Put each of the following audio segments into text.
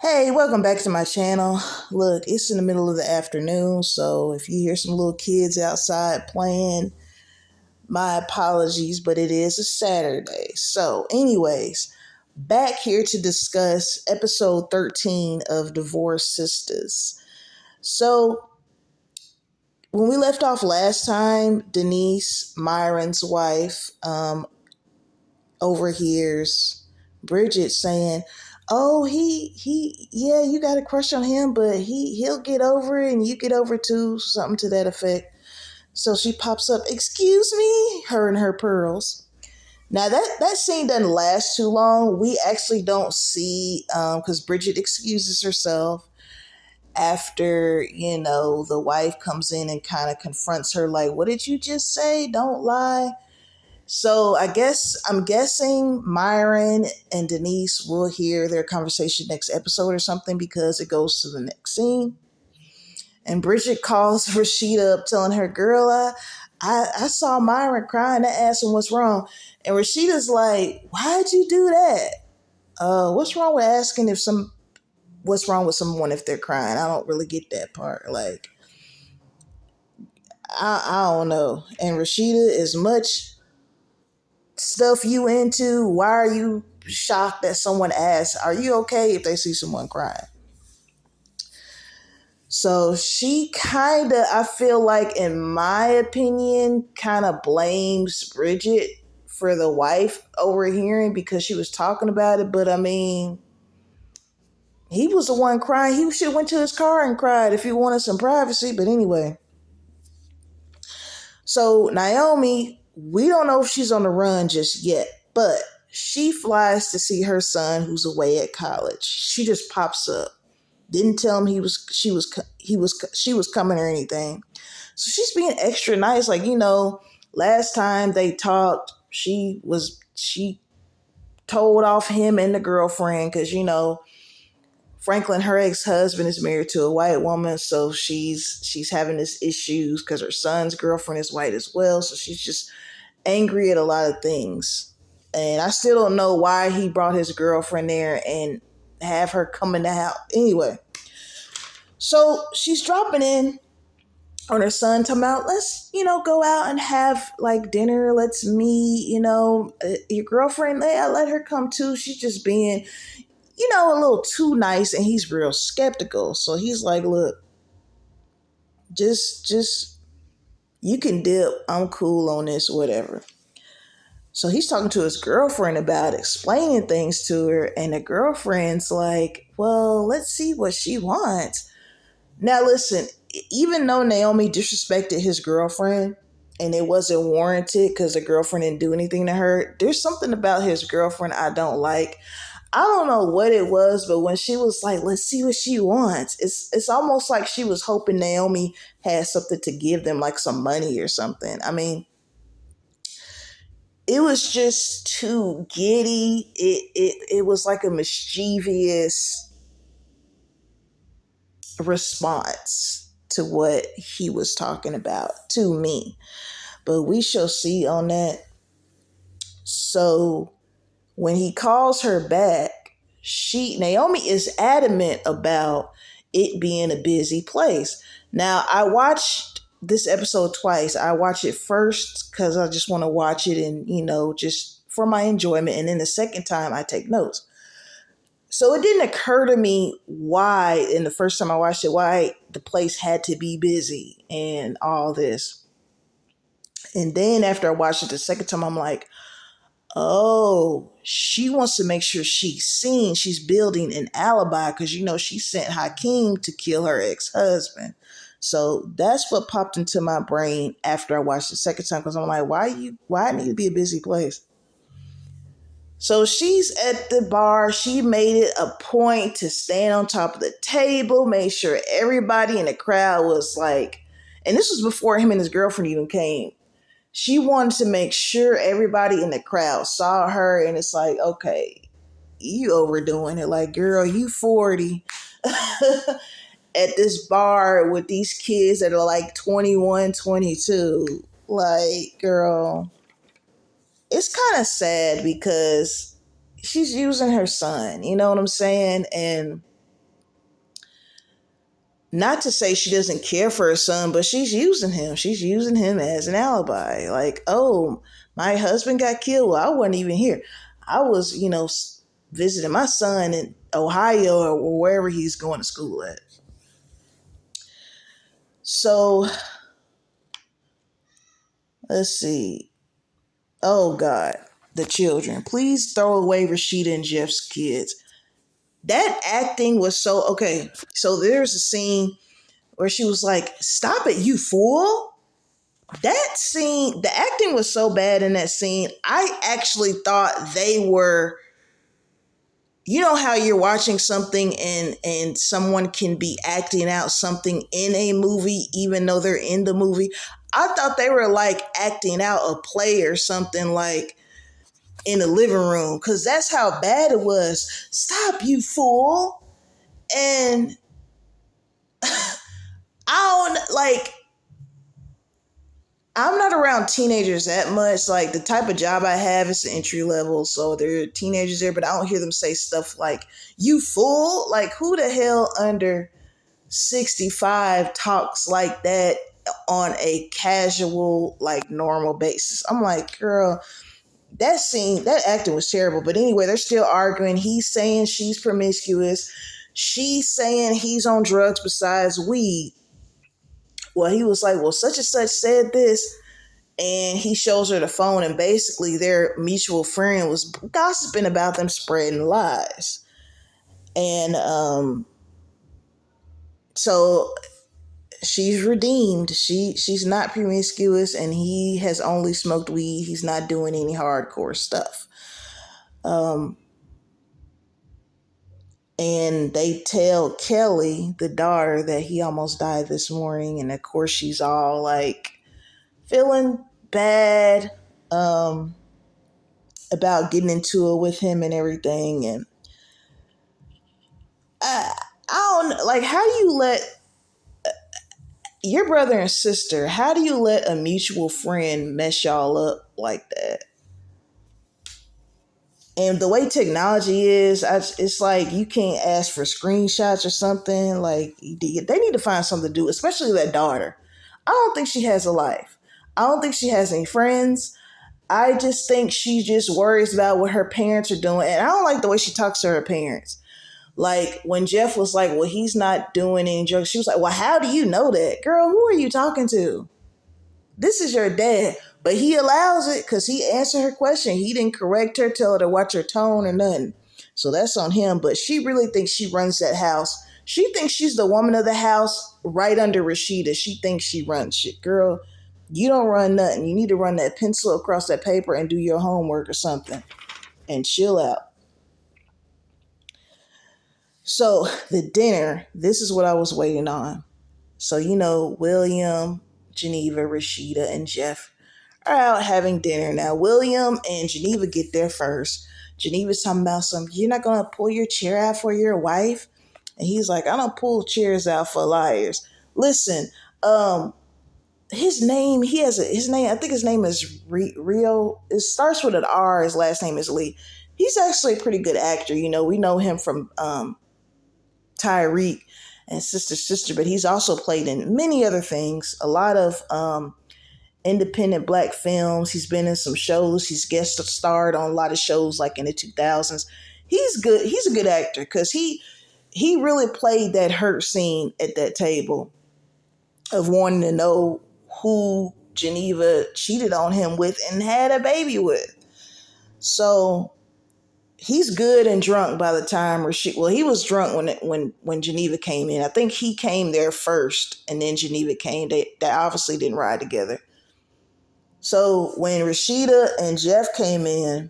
Hey, welcome back to my channel. Look, it's in the middle of the afternoon, so if you hear some little kids outside playing, my apologies, but it is a Saturday. So, anyways, back here to discuss episode 13 of Divorce Sistas. So, when we left off last time, Denise, Myron's wife, overhears Bridget saying, "Oh, yeah, you got a crush on him, but he'll get over it, and you get over it too," something to that effect. So she pops up, "Excuse me," her and her pearls. Now that scene doesn't last too long. We actually don't see because Bridget excuses herself after the wife comes in and kind of confronts her, like, "What did you just say? Don't lie." So I'm guessing Myron and Denise will hear their conversation next episode or something because it goes to the next scene. And Bridget calls Rashida up telling her, "Girl, I saw Myron crying. I asked him what's wrong." And Rashida's like, "Why'd you do that? What's wrong with asking what's wrong with someone if they're crying? I don't really get that part. Like, I don't know." And Rashida, as much stuff you into, why are you shocked that someone asks, "Are you okay?" if they see someone crying? So she kind of, I feel like, in my opinion, kind of blames Bridget for the wife overhearing because she was talking about it. But I mean, he was the one crying. He should have went to his car and cried if he wanted some privacy. But anyway, so Naomi, we don't know if she's on the run just yet, but she flies to see her son who's away at college. She just pops up. Didn't tell him she was coming or anything. So she's being extra nice. Like, last time they talked, she told off him and the girlfriend because Franklin, her ex-husband, is married to a white woman, so she's having this issues because her son's girlfriend is white as well. So she's just angry at a lot of things. And I still don't know why he brought his girlfriend there and have her come in the house. Anyway, so she's dropping in on her son, talking about, "Let's, go out and have like dinner. Let's meet, your girlfriend. Yeah, let her come too. She's just being, a little too nice." And he's real skeptical. So he's like, "Look, just, you can dip. I'm cool on this, whatever." So he's talking to his girlfriend about explaining things to her. And the girlfriend's like, "Well, let's see what she wants." Now, listen, even though Naomi disrespected his girlfriend and it wasn't warranted because the girlfriend didn't do anything to her, there's something about his girlfriend I don't like. I don't know what it was, but when she was like, "Let's see what she wants," it's almost like she was hoping Naomi had something to give them, like some money or something. I mean, it was just too giddy. It was like a mischievous response to what he was talking about to me. But we shall see on that. So when he calls her back, Naomi is adamant about it being a busy place. Now, I watched this episode twice. I watched it first because I just want to watch it and, just for my enjoyment. And then the second time I take notes. So it didn't occur to me why, in the first time I watched it, why the place had to be busy and all this. And then after I watched it the second time, I'm like, oh, she wants to make sure she's seen. She's building an alibi because, she sent Hakeem to kill her ex-husband. So that's what popped into my brain after I watched the second time because I'm like, why it need to be a busy place? So she's at the bar. She made it a point to stand on top of the table, made sure everybody in the crowd was like, and this was before him and his girlfriend even came. She wanted to make sure everybody in the crowd saw her, and it's like, okay, you overdoing it. Like, girl, you 40 at this bar with these kids that are like 21, 22. Like, girl, it's kind of sad because she's using her son, you know what I'm saying? And Not to say she doesn't care for her son, but she's using him. She's using him as an alibi. Like, oh, my husband got killed. Well, I wasn't even here. I was, visiting my son in Ohio or wherever he's going to school at. So let's see. Oh God, the children. Please throw away Rashida and Jeff's kids. That acting was so okay. So there's a scene where she was like, "Stop it, you fool." That scene, the acting was so bad in that scene. I actually thought they were, you know how you're watching something and someone can be acting out something in a movie even though they're in the movie. I thought they were like acting out a play or something, like in the living room, because that's how bad it was. Stop, you fool. And I don't like, I'm not around teenagers that much. Like the type of job I have is entry level, so there are teenagers there, but I don't hear them say stuff like "you fool." Like who the hell under 65 talks like that on a casual, like normal basis? I'm like, girl, that scene, that acting was terrible. But anyway, they're still arguing. He's saying she's promiscuous. She's saying he's on drugs besides weed. Well, he was like, well, such and such said this. And he shows her the phone, and basically their mutual friend was gossiping about them spreading lies. And so she's redeemed. She's not promiscuous, and he has only smoked weed. He's not doing any hardcore stuff. And they tell Kelly, the daughter, that he almost died this morning. And of course, she's all like feeling bad about getting into it with him and everything. And I don't like, how do you let your brother and sister, how do you let a mutual friend mess y'all up like that? And the way technology is, it's like you can't ask for screenshots or something. Like they need to find something to do, especially that daughter. I don't think she has a life. I don't think she has any friends. I just think she just worries about what her parents are doing. And I don't like the way she talks to her parents. Like when Jeff was like, well, he's not doing any drugs. She was like, well, how do you know that? Girl, who are you talking to? This is your dad. But he allows it because he answered her question. He didn't correct her, tell her to watch her tone or nothing. So that's on him. But she really thinks she runs that house. She thinks she's the woman of the house right under Rashida. She thinks she runs shit. Girl, you don't run nothing. You need to run that pencil across that paper and do your homework or something and chill out. So the dinner, this is what I was waiting on. So, William, Geneva, Rashida, and Jeff are out having dinner. Now, William and Geneva get there first. Geneva's talking about you're not going to pull your chair out for your wife? And he's like, I don't pull chairs out for liars. Listen, his name, his name, I think his name is Rio. It starts with an R. His last name is Lee. He's actually a pretty good actor. We know him from Tyreek and Sister, but he's also played in many other things, a lot of independent black films. He's been in some shows. He's guest starred on a lot of shows like in the 2000s. He's good. He's a good actor because he really played that hurt scene at that table of wanting to know who Geneva cheated on him with and had a baby with. So he's good and drunk by the time he was drunk when Geneva came in. I think he came there first and then Geneva came. They obviously didn't ride together. So when Rashida and Jeff came in,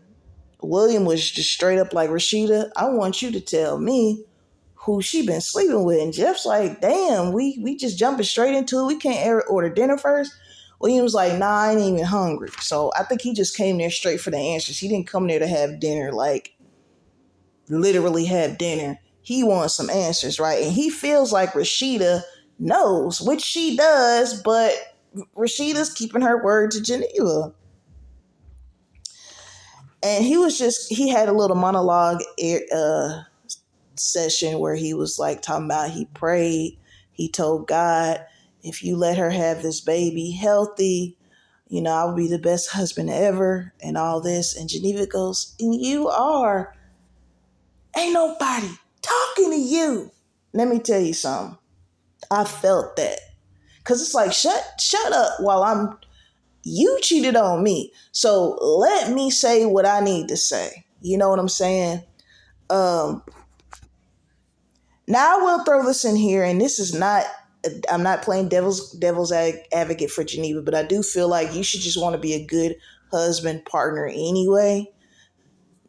William was just straight up like, Rashida, I want you to tell me who she been sleeping with. And Jeff's like, damn, we just jumping straight into it. We can't order dinner first. William's like, nah, I ain't even hungry. So I think he just came there straight for the answers. He didn't come there to have dinner, like literally have dinner. He wants some answers, right? And he feels like Rashida knows, which she does, but Rashida's keeping her word to Geneva. And he had a little monologue session where he was like talking about he prayed He told God, if you let her have this baby healthy, I will be the best husband ever and all this. And Geneva goes, and you are. Ain't nobody talking to you. Let me tell you something. I felt that. Cause it's like, shut up while you cheated on me. So let me say what I need to say. You know what I'm saying? Um, Now I will throw this in here, and this is not. I'm not playing devil's advocate for Geneva, but I do feel like you should just want to be a good husband partner anyway,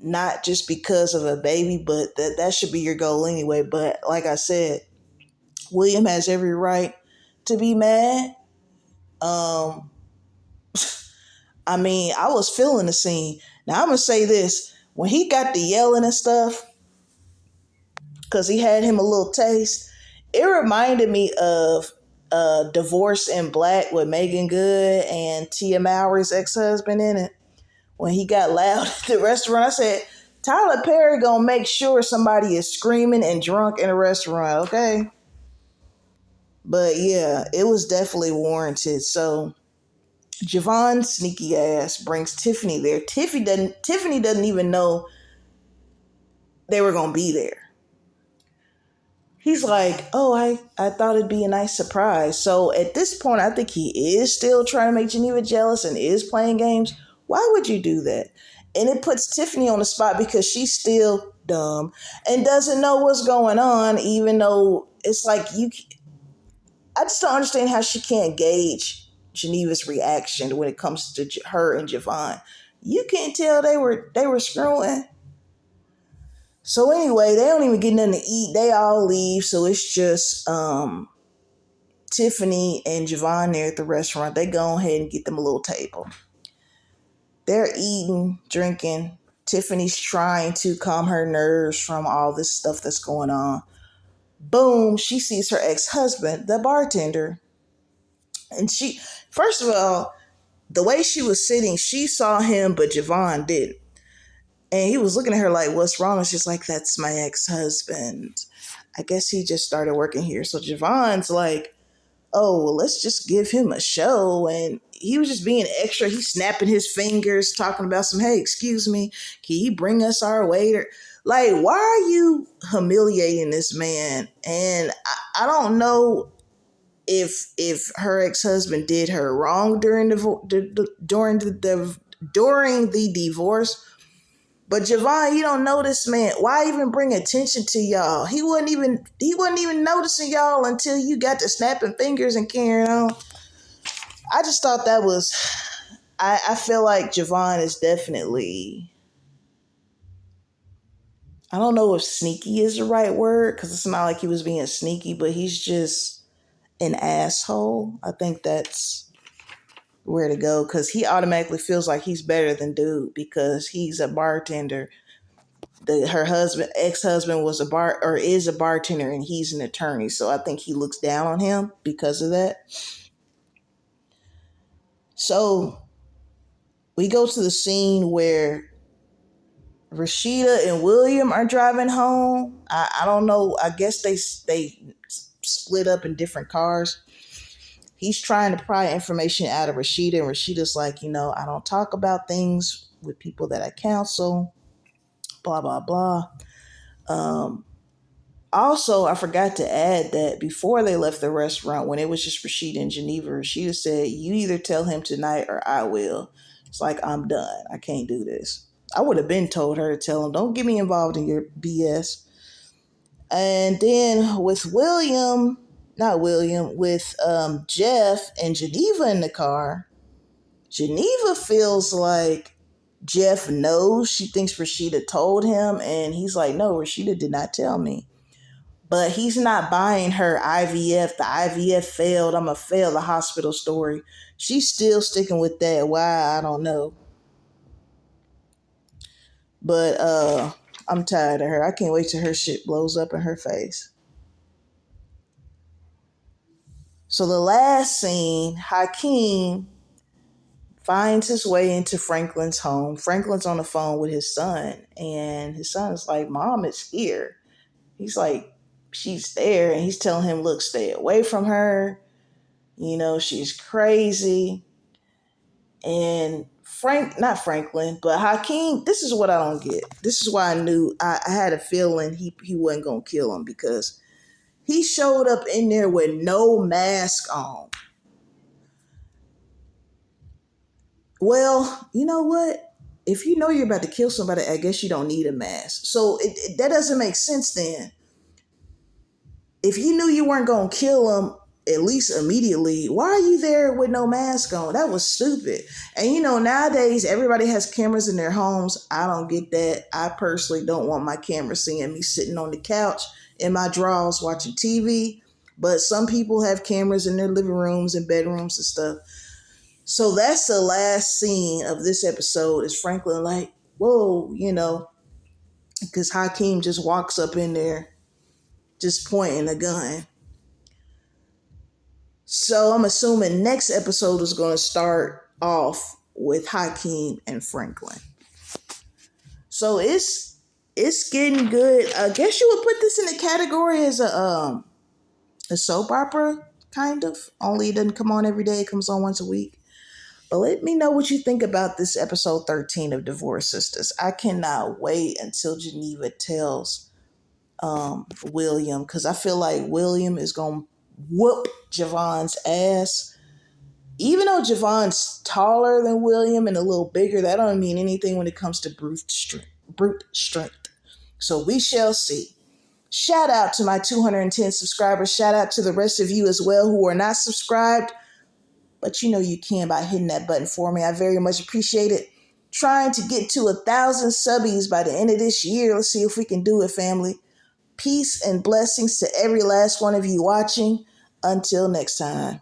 not just because of a baby, but that should be your goal anyway. But like I said, William has every right to be mad. Um, I mean, I was feeling the scene. Now I'm gonna say this: when he got the yelling and stuff, because he had him a little taste. It reminded me of Divorce in Black with Megan Good and Tia Mowry's ex-husband in it. When he got loud at the restaurant, I said, Tyler Perry gonna make sure somebody is screaming and drunk in a restaurant, okay? But yeah, it was definitely warranted. So Javon's sneaky ass brings Tiffany there. Tiffany doesn't even know they were gonna be there. He's like, oh, I thought it'd be a nice surprise. So at this point, I think he is still trying to make Geneva jealous and is playing games. Why would you do that? And it puts Tiffany on the spot because she's still dumb and doesn't know what's going on, even though it's like I just don't understand how she can't gauge Geneva's reaction when it comes to her and Javon. You can't tell they were screwing. So anyway, they don't even get nothing to eat. They all leave. So it's just Tiffany and Javon there at the restaurant. They go ahead and get them a little table. They're eating, drinking. Tiffany's trying to calm her nerves from all this stuff that's going on. Boom, she sees her ex-husband, the bartender. And first of all, the way she was sitting, she saw him, but Javon didn't. And he was looking at her like, what's wrong? And she's like, that's my ex-husband. I guess he just started working here. So Javon's like, oh, well, let's just give him a show. And he was just being extra. He's snapping his fingers, talking about hey, excuse me, can you bring us our waiter? Like, why are you humiliating this man? And I don't know if her ex-husband did her wrong during the divorce. But Javon, you don't know this man. Why even bring attention to y'all? He wasn't even noticing y'all until you got to snapping fingers and carrying on. I just thought that was I feel like Javon is definitely, I don't know if sneaky is the right word, because it's not like he was being sneaky, but he's just an asshole. I think that's where to go, because he automatically feels like he's better than dude because he's a bartender. Her ex-husband was is a bartender, and he's an attorney. So I think he looks down on him because of that. So we go to the scene where Rashida and William are driving home. I don't know. I guess they split up in different cars. He's trying to pry information out of Rashida, and Rashida's like, I don't talk about things with people that I counsel, blah, blah, blah. Also, I forgot to add that before they left the restaurant, when it was just Rashida and Geneva, Rashida said, you either tell him tonight or I will. It's like, I'm done. I can't do this. I would have been told her to tell him, don't get me involved in your BS. And then with Jeff and Geneva in the car, Geneva feels like Jeff knows. She thinks Rashida told him, and he's like, no, Rashida did not tell me. But he's not buying her IVF. The IVF failed. I'm going to fail the hospital story. She's still sticking with that. Why? I don't know. But I'm tired of her. I can't wait till her shit blows up in her face. So the last scene, Hakeem finds his way into Franklin's home. Franklin's on the phone with his son, and his son is like, Mom is here. He's like, she's there, and he's telling him, look, stay away from her. She's crazy. And not Franklin, but Hakeem, this is what I don't get. This is why I knew I had a feeling he wasn't going to kill him, because he showed up in there with no mask on. Well, you know what? If you know you're about to kill somebody, I guess you don't need a mask. So that doesn't make sense then. If you knew you weren't going to kill him, at least immediately, why are you there with no mask on? That was stupid. And nowadays everybody has cameras in their homes. I don't get that. I personally don't want my camera seeing me sitting on the couch in my drawers watching TV. But some people have cameras in their living rooms and bedrooms and stuff. So that's the last scene of this episode, is Franklin like, whoa, because Hakeem just walks up in there just pointing a gun. So I'm assuming next episode is going to start off with Hakeem and Franklin. So it's getting good. I guess you would put this in the category as a soap opera, kind of. Only it doesn't come on every day. It comes on once a week. But let me know what you think about this episode 13 of Divorce Sistas. I cannot wait until Geneva tells William, because I feel like William is going to whoop Javon's ass. Even though Javon's taller than William and a little bigger, that don't mean anything when it comes to brute strength. So we shall see. Shout out to my 210 subscribers. Shout out to the rest of you as well who are not subscribed. But you can by hitting that button for me. I very much appreciate it. Trying to get to 1,000 subbies by the end of this year. Let's see if we can do it, family. Peace and blessings to every last one of you watching. Until next time.